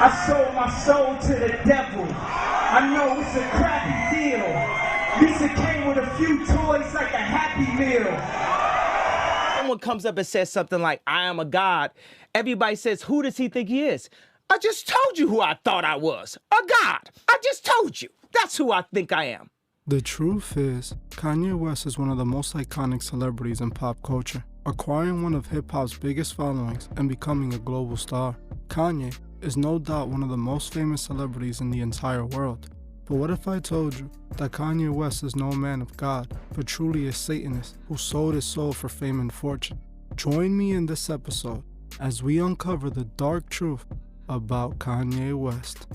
I sold my soul to the devil. I know it's a crappy deal. Lisa came with a few toys like a Happy Meal. Someone comes up and says something like, I am a god. Everybody says, who does he think he is? I just told you who I thought I was. A god. I just told you. That's who I think I am. The truth is, Kanye West is one of the most iconic celebrities in pop culture, acquiring one of hip-hop's biggest followings and becoming a global star. Kanye is no doubt one of the most famous celebrities in the entire world. But what if I told you that Kanye West is no man of God, but truly a Satanist who sold his soul for fame and fortune? Join me in this episode as we uncover the dark truth about Kanye West.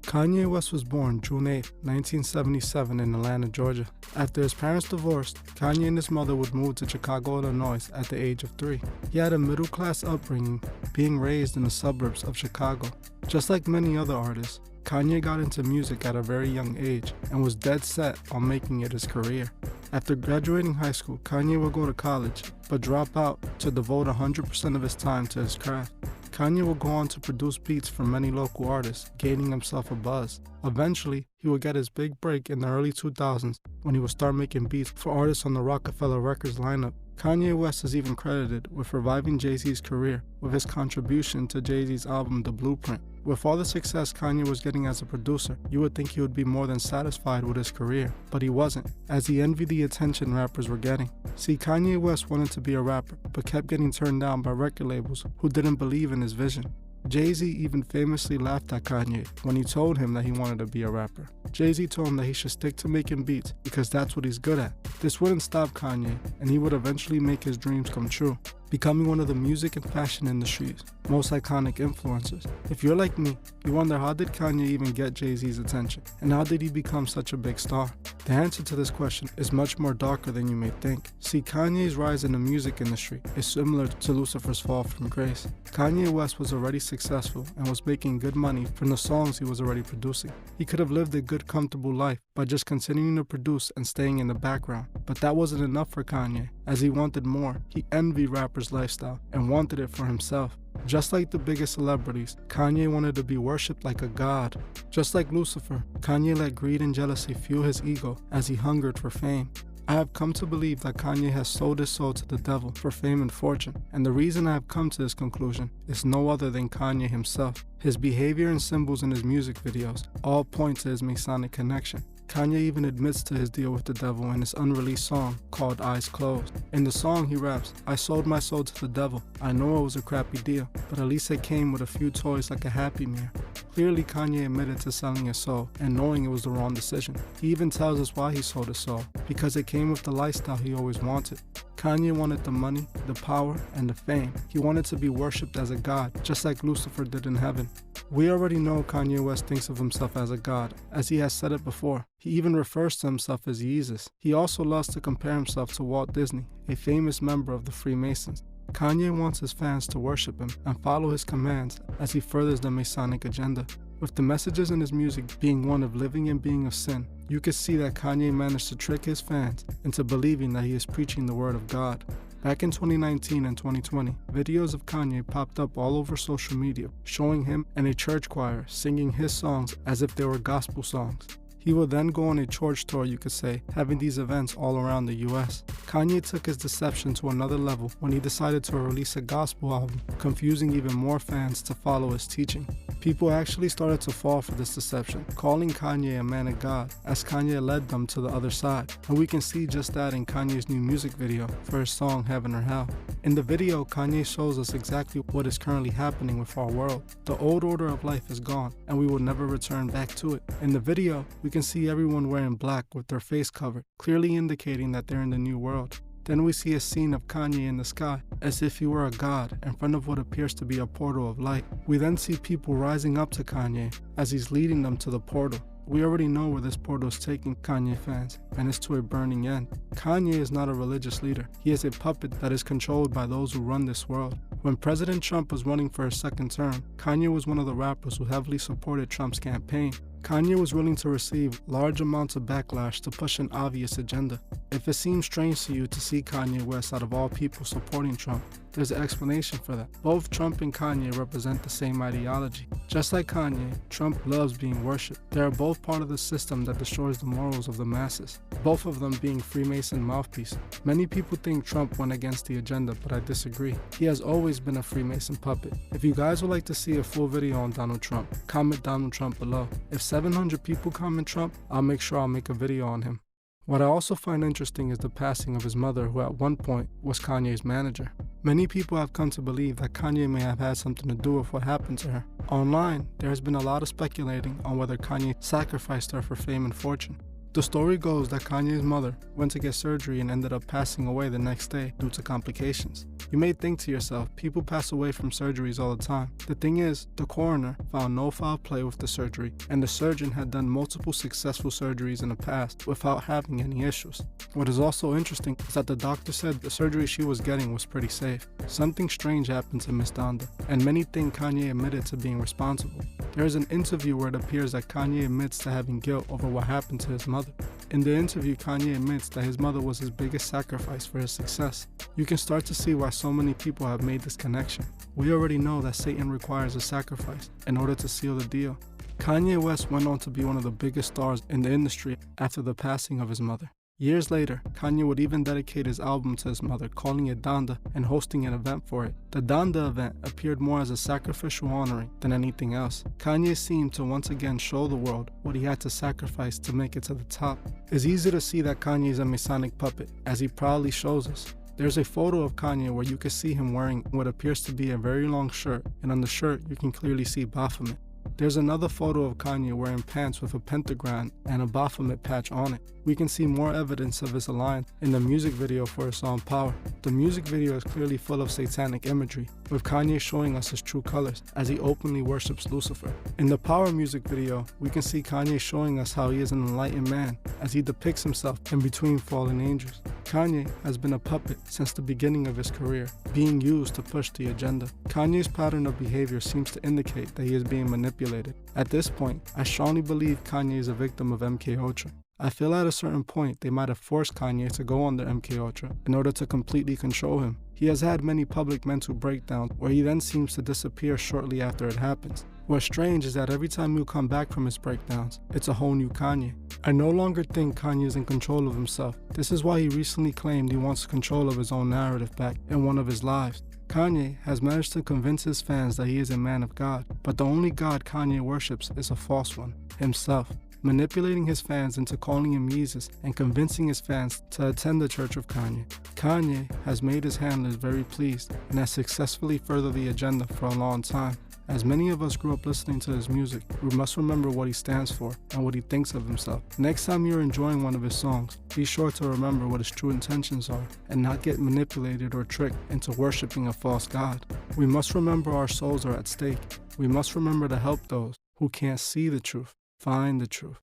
Kanye West was born June 8, 1977 in Atlanta, Georgia. After his parents divorced, Kanye and his mother would move to Chicago, Illinois at the age of 3. He had a middle-class upbringing, being raised in the suburbs of Chicago. Just like many other artists, Kanye got into music at a very young age and was dead set on making it his career. After graduating high school, Kanye would go to college, but drop out to devote 100% of his time to his craft. Kanye would go on to produce beats for many local artists, gaining himself a buzz. Eventually, he would get his big break in the early 2000s when he would start making beats for artists on the Rockefeller Records lineup. Kanye West is even credited with reviving Jay-Z's career with his contribution to Jay-Z's album The Blueprint. With all the success Kanye was getting as a producer, you would think he would be more than satisfied with his career, but he wasn't, as he envied the attention rappers were getting. See, Kanye West wanted to be a rapper, but kept getting turned down by record labels who didn't believe in his vision. Jay-Z even famously laughed at Kanye when he told him that he wanted to be a rapper. Jay-Z told him that he should stick to making beats because that's what he's good at. This wouldn't stop Kanye, and he would eventually make his dreams come true, becoming one of the music and fashion industry's most iconic influencers. If you're like me, you wonder, how did Kanye even get Jay-Z's attention, and how did he become such a big star? The answer to this question is much more darker than you may think. See, Kanye's rise in the music industry is similar to Lucifer's fall from grace. Kanye West was already successful and was making good money from the songs he was already producing. He could have lived a good, comfortable life by just continuing to produce and staying in the background. But that wasn't enough for Kanye, as he wanted more. He envied rappers' lifestyle and wanted it for himself. Just like the biggest celebrities, Kanye wanted to be worshipped like a god. Just like Lucifer, Kanye let greed and jealousy fuel his ego as he hungered for fame. I have come to believe that Kanye has sold his soul to the devil for fame and fortune, and the reason I have come to this conclusion is no other than Kanye himself. His behavior and symbols in his music videos all point to his Masonic connection. Kanye even admits to his deal with the devil in his unreleased song called Eyes Closed. In the song he raps, I sold my soul to the devil. I know it was a crappy deal, but at least it came with a few toys like a Happy Meal. Clearly Kanye admitted to selling his soul and knowing it was the wrong decision. He even tells us why he sold his soul, because it came with the lifestyle he always wanted. Kanye wanted the money, the power, and the fame. He wanted to be worshipped as a god, just like Lucifer did in heaven. We already know Kanye West thinks of himself as a god, as he has said it before. He even refers to himself as Jesus. He also loves to compare himself to Walt Disney, a famous member of the Freemasons. Kanye wants his fans to worship him and follow his commands as he furthers the Masonic agenda. With the messages in his music being one of living and being of sin, you can see that Kanye managed to trick his fans into believing that he is preaching the word of God. Back in 2019 and 2020, videos of Kanye popped up all over social media, showing him and a church choir singing his songs as if they were gospel songs. He would then go on a church tour, you could say, having these events all around the US. Kanye took his deception to another level when he decided to release a gospel album, confusing even more fans to follow his teaching. People actually started to fall for this deception, calling Kanye a man of God, as Kanye led them to the other side. And we can see just that in Kanye's new music video for his song Heaven or Hell. In the video, Kanye shows us exactly what is currently happening with our world. The old order of life is gone, and we will never return back to it. In the video, we can see everyone wearing black with their face covered, clearly indicating that they're in the new world. Then we see a scene of Kanye in the sky, as if he were a god in front of what appears to be a portal of light. We then see people rising up to Kanye as he's leading them to the portal. We already know where this portal is taking Kanye fans. and is to a burning end. Kanye is not a religious leader. He is a puppet that is controlled by those who run this world. When President Trump was running for his second term, Kanye was one of the rappers who heavily supported Trump's campaign. Kanye was willing to receive large amounts of backlash to push an obvious agenda. If it seems strange to you to see Kanye West out of all people supporting Trump, there's an explanation for that. Both Trump and Kanye represent the same ideology. Just like Kanye, Trump loves being worshipped. They are both part of the system that destroys the morals of the masses, both of them being Freemason mouthpieces. Many people think Trump went against the agenda, but I disagree. He has always been a Freemason puppet. If you guys would like to see a full video on Donald Trump, comment Donald Trump below. If 700 people comment Trump, I'll make sure I'll make a video on him. What I also find interesting is the passing of his mother, who at one point was Kanye's manager. Many people have come to believe that Kanye may have had something to do with what happened to her. Online, there has been a lot of speculating on whether Kanye sacrificed her for fame and fortune. The story goes that Kanye's mother went to get surgery and ended up passing away the next day due to complications. You may think to yourself, people pass away from surgeries all the time. The thing is, the coroner found no foul play with the surgery, and the surgeon had done multiple successful surgeries in the past without having any issues. What is also interesting is that the doctor said the surgery she was getting was pretty safe. Something strange happened to Miss Donda, and many think Kanye admitted to being responsible. There is an interview where it appears that Kanye admits to having guilt over what happened to his mother. In the interview, Kanye admits that his mother was his biggest sacrifice for his success. You can start to see why so many people have made this connection. We already know that Satan requires a sacrifice in order to seal the deal. Kanye West went on to be one of the biggest stars in the industry after the passing of his mother. Years later, Kanye would even dedicate his album to his mother, calling it Donda and hosting an event for it. The Donda event appeared more as a sacrificial honoring than anything else. Kanye seemed to once again show the world what he had to sacrifice to make it to the top. It's easy to see that Kanye is a Masonic puppet, as he proudly shows us. There's a photo of Kanye where you can see him wearing what appears to be a very long shirt, and on the shirt you can clearly see Baphomet. There's another photo of Kanye wearing pants with a pentagram and a Baphomet patch on it. We can see more evidence of his alliance in the music video for his song Power. The music video is clearly full of satanic imagery, with Kanye showing us his true colors as he openly worships Lucifer. In the Power music video, we can see Kanye showing us how he is an enlightened man as he depicts himself in between fallen angels. Kanye has been a puppet since the beginning of his career, being used to push the agenda. Kanye's pattern of behavior seems to indicate that he is being manipulated. At this point, I strongly believe Kanye is a victim of MKUltra. I feel at a certain point they might have forced Kanye to go under MKUltra in order to completely control him. He has had many public mental breakdowns where he then seems to disappear shortly after it happens. What's strange is that every time you come back from his breakdowns, it's a whole new Kanye. I no longer think Kanye is in control of himself. This is why he recently claimed he wants control of his own narrative back in one of his lives. Kanye has managed to convince his fans that he is a man of God, but the only God Kanye worships is a false one, himself, manipulating his fans into calling him Jesus and convincing his fans to attend the church of Kanye. Kanye has made his handlers very pleased and has successfully furthered the agenda for a long time. As many of us grew up listening to his music, we must remember what he stands for and what he thinks of himself. Next time you're enjoying one of his songs, be sure to remember what his true intentions are and not get manipulated or tricked into worshiping a false god. We must remember our souls are at stake. We must remember to help those who can't see the truth find the truth.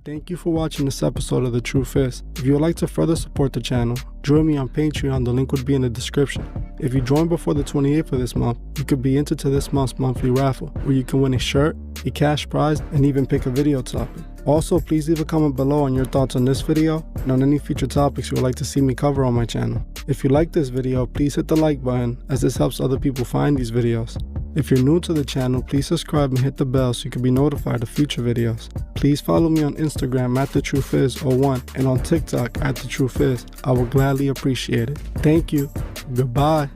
Thank you for watching this episode of The Truth Is. If you would like to further support the channel, join me on Patreon, the link would be in the description. If you join before the 28th of this month, you could be entered to this month's monthly raffle, where you can win a shirt, a cash prize, and even pick a video topic. Also, please leave a comment below on your thoughts on this video and on any future topics you would like to see me cover on my channel. If you like this video, please hit the like button, as this helps other people find these videos. If you're new to the channel, please subscribe and hit the bell so you can be notified of future videos. Please follow me on Instagram at TheTruthIs01 and on TikTok at TheTruthIs. I will gladly appreciate it. Thank you. Goodbye.